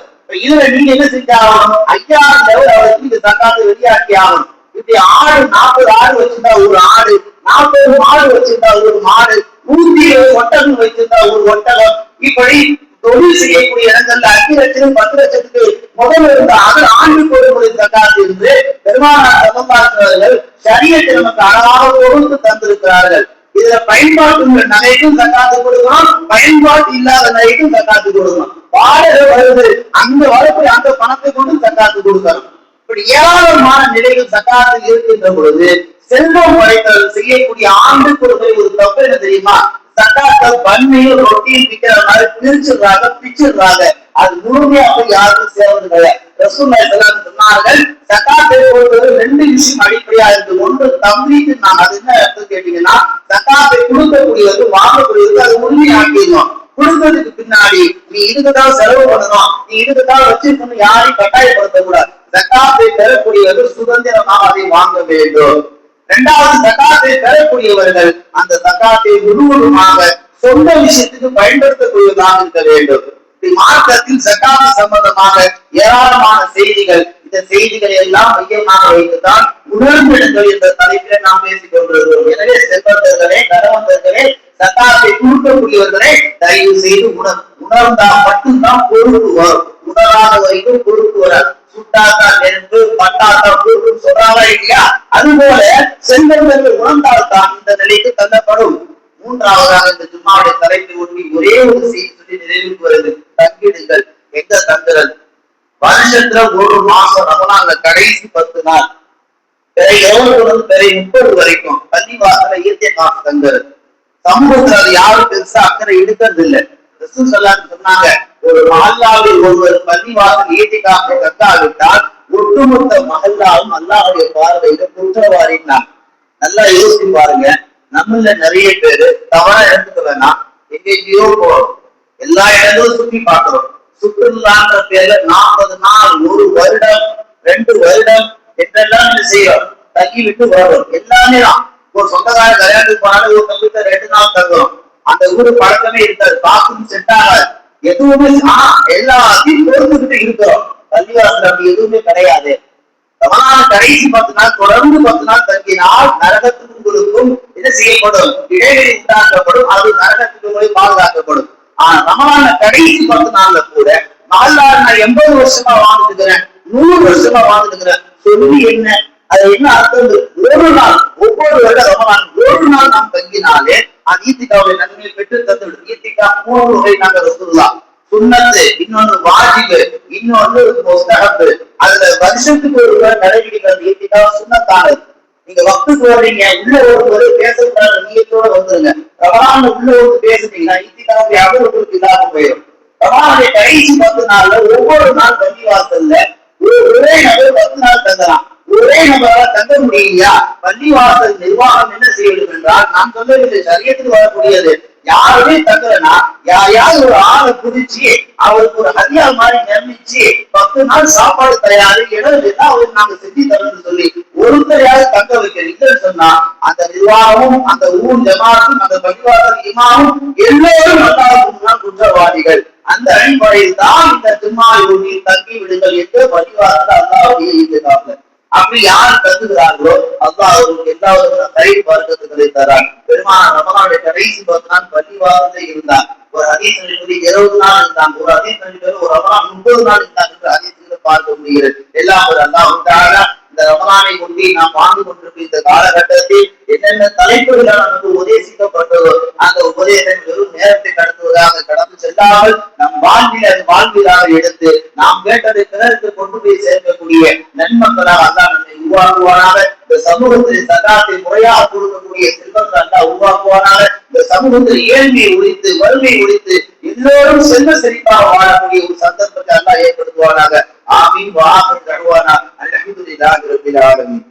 இதுல நீங்க என்ன செஞ்சாகணும்? 5000 லெவல் அவருக்கு இந்த ஜகாத்தை வெளியாக்கி ஆகணும். இப்படி 40 ஆடு வச்சிருந்தா ஒரு ஆடு, 40 மாடு வச்சிருந்தா ஒரு மாடு, 120 ஒட்டகம் வச்சிருந்தா ஒரு ஒட்டகம், இப்படி தொழில் செய்யக்கூடிய இடங்கள்ல 5 லட்சம் 10 லட்சத்துக்கு முதல்ல இருந்த அது ஆண்டுக்கு ஒரு முறை ஜகாத் என்று பெருமானார் ஸல்லல்லாஹு அலைஹி வஸல்லம் ஷரியத்தை நமக்கு அழகாக தொகுத்து தந்திருக்கிறார்கள். இதுல பயன்பாட்டு உள்ள நகைக்கும் ஜகாத்து கொடுக்கணும், பயன்பாட்டு இல்லாத நகைக்கும் ஜகாத்து கொடுக்கணும். வாடகை வருது, அந்த வரக்கூடிய அந்த பணத்தை கொண்டு ஜகாத்து கொடுக்கணும். இப்படி ஏராளமான நிலைகள் ஜகாத்தில் இருக்கின்ற பொழுது செல்வம் படைத்தல் செய்யக்கூடிய ஆண்டு கொடுக்கிற ஒரு தப்பு என்ன தெரியுமா? ஜகாத்த பன்மையும் ரொட்டியும் பிக்கிற மாதிரி பிச்சிடுறாங்க. அது முழுமையாக யாருக்கும் சேர்வது கிடையாது. ரசூலுல்லாஹி ஸல்லல்லாஹு அலைஹி வஸல்லம் சொன்னார்கள், ஜகாத்தை பொறுத்தவரை 2 விஷயம் அடிப்படையா இருக்கு. ஒன்று தம்ரீத். நான் அது என்ன அர்த்தம் கேட்டீங்கன்னா, ஜகாத்தை கொடுக்கக்கூடியது வாங்கக்கூடியது அது உண்மையாக்கிடணும். கொடுத்ததுக்கு பின்னாடி நீ இதுக்குதான் செலவு பண்ணணும், நீ இதுக்குதான் வச்சிருக்கணும், யாரையும் கட்டாயப்படுத்த கூடாது. ஜகாத்தை பெறக்கூடியது சுதந்திரமாக அதை வாங்க வேண்டும். 2வது, ஜகாத்தை பெறக்கூடியவர்கள் அந்த ஜகாத்தை முழுவதுமாக சொந்த விஷயத்துக்கு பயன்படுத்தக்கூடியதாக இருக்க வேண்டும். மார்க்கத்தில் ஜகாத் சம்பந்தமாக ஏராளமான செய்திகள், இந்த செய்திகளை எல்லாம் மையமாக வைத்துதான் உணர்ந்திடுங்கள் என்ற தலைப்பில் நாம் பேசிக் கொண்டிருக்கிறோம். எனவே செல்வந்தர்களே, கணவந்தர்களே, ஜகாத்தை கொடுக்கக்கூடியவர்களே, தயவு செய்து உணர்ந்தா மட்டும்தான் பொறுப்பு வரும். உணராத வரைக்கும் பொறுப்பு வராது. சுட்டாதான் நெருப்பு, பட்டாதான் பொறுப்பு சொல்றாங்க இல்லையா? அதுபோல செல்வந்தர்கள் உணர்ந்தால்தான் இந்த நிலைக்கு தள்ளப்படும். 3வதாக இந்த ஜும்மாவுடைய தலைப்பை ஒட்டி ஒரே ஒரு செய்தி சொல்லி நிறைவுக்கு வருது. தங்கிடுங்கள். எங்க தங்குறது? வருஷத்துல ஒரு மாசம் ரமலான்ல கடைசி 10 நாள், பிறை 20 பிறை 30 வரைக்கும் பள்ளிவாசல இயற்கை காசு தங்குறது. சமூகத்துல அது யாரும் பெருசா அக்கறை எடுக்கிறது இல்லை. ரசூல் ஸல்லல்லாஹு அலைஹி வஸல்லம் சொன்னாங்க, ஒரு மஹல்லாவில் ஒருவர் பள்ளிவாசல் இயற்கை காசை தக்காவிட்டால் ஒட்டுமொத்த மஹல்லாவும் அல்லாஹ்வுடைய பார்வையில குற்றவாளின்னா. நல்லா யோசிச்சு பாருங்க. நம்மள நிறைய பேரு தவறா எடுத்துக்க வேணாம், எங்கேயோ போறோம், எல்லா இடங்களும் சுற்றி பார்க்கிறோம். சுற்றுலான்ற பேர்ல 40 நாள், 1 வருடம், 2 வருடம் என்றெல்லாம் செய்யறோம். தங்கி விட்டு வரோம். எல்லாமே தான். ஒரு சொந்தக்கார கல்யாணத்துக்கு போனாலும் ஒரு கம்ப்யூட்டர் 2 நாள் தங்குறோம். அந்த ஊரு பழக்கமே இருக்காது, பாத்ரூம் செட் ஆகாது, எதுவுமே எல்லாத்தையும் பொறுத்துக்கிட்டு இருக்கிறோம். பள்ளிவாசல் அப்படி எதுவுமே கிடையாது. ரமலான் கடைசி 10 நாள் தொடர்ந்து 10 நாள் தங்கினால் நரகத்துக்கு உங்களுக்கும் என்ன செய்யப்படும், இடைவெளி உண்டாக்கப்படும், அது நரகத்துக்கு போய் பாதுகாக்கப்படும். ஆனா ரமலான கடைசி 10 நாள்ல கூட மகல்லால் நான் 80 வருஷமா வாழ்ந்துக்கிறேன், 100 வருஷமா வாழ்ந்துக்கிறேன் சொல்லி என்ன, அது என்ன அர்த்தம்? ஒரு நாள், ஒவ்வொரு வருட ரமலான் ஒரு நாள் நாம் தங்கினாலே அது ஈத்திகாவுடைய நன்மையை பெற்று தந்துவிடும். ஈத்திகா 3 வகை நாங்கள் சொல்லலாம். சுன்னத்து, இன்னொன்னு வாஜிபு, இன்னொன்னு முஸ்தஹப். அதுல வருஷத்துக்கு ஒரு முறை கடைபிடிக்கிறது ஈத்திகா சுன்னத்தானது. நீங்க வக்துக்கு வர்றீங்க, உள்ள ஒரு பேசக்கூடாத நீயத்தோட வந்துருங்க. ரமலான்ல உள்ள ஒரு பேசுனீங்கன்னா ஈத்திகாவுடைய அமல் உங்களுக்கு இல்லாம போயிடும். ரமலானுடைய கடைசி 10 நாள்ல ஒவ்வொரு நாள் பள்ளிவாசல்ல ஒரே நபர் 10 நாள் தங்கலாம். ஒரே நபரால தங்க முடியலையா, பள்ளிவாசல் நிர்வாகம் என்ன செய்ய வேண்டும் என்றால், நான் சொல்லவில்லை, சரியத்துக்கு வரக்கூடியது, யாருமே தங்கலனா யாரையாவது ஒரு ஆளை குடிச்சு அவருக்கு ஒரு ஹதியா மாதிரி நியமிச்சு 10 நாள் சாப்பாடு தயாரு இடம் அவருக்கு நாங்க செஞ்சு தரணும்னு சொல்லி ஒருத்தரையாவது தங்க வைக்கிறீங்கன்னு சொன்னா அந்த நிர்வாகமும் அந்த ஊர் ஜமாத்தும் அந்த பள்ளிவாசல் இமாமும் எல்லோரும் அல்லாஹ்வுக்கு குற்றவாளிகள். அந்த அடிப்படையில் தான் இந்த ஜும்மாவை தங்கி விடுங்கள் என்று பள்ளிவாசல் அல்லாஹ்வுடைய ஈத்திகாஃப். அப்படி யார் தங்குகிறார்களோ அல்லாஹ் அவருக்கு எல்லா கை வர்க்கத்துக்களை தரார். பெருமானார் ரமலானுடைய கடைசி 10 நாள் பள்ளிவாசலே இருந்தார். ஒரு ஹதீஸ் 20 நாள் இருந்தாங்க, ஒரு ஹதீஸ் ஒரு ரமலான் 30 நாள் இருந்தாங்க என்று ஹதீஸ்களை பார்க்க முடிகிறது. எல்லாம் ஒரு அல்லாஹ் தஆலா இந்த ரமலானை ஒட்டி நாம் வாழ்ந்து கொண்டிருக்கும் இந்த காலகட்டத்தில் என்னென்ன தலைப்புகள் நமக்கு உபதேசிக்கப்பட்டதோ அந்த உபதேசம் வெறும் நேரத்தை கடத்துவதாக கடந்து செல்லாமல் நம் வாழ்வில் அது வாழ்விலாக எடுத்து நாம் கேட்டதை பிறருக்கு கொண்டு போய் சேர்க்கக்கூடிய நன்மக்களாக அல்லாஹ் நம்மை உருவாக்குவானாக. இந்த சமூகத்தில் சகாத்தை முறையாக கொடுக்கக்கூடிய செல்வங்கள் அல்லாஹ் உருவாக்குவானாக. இந்த சமூகத்தில் ஏழ்மையை ஒழித்து வறுமையை ஒழித்து எல்லோரும் செல்வ செழிப்பாக வாழக்கூடிய ஒரு சந்தர்ப்பத்தை அல்லாஹ் ஏற்படுத்துவானாக. ஆமீன். வஆகிரு தஅவானா அல்ஹம்துலில்லாஹி ரப்பில் ஆலமீன்.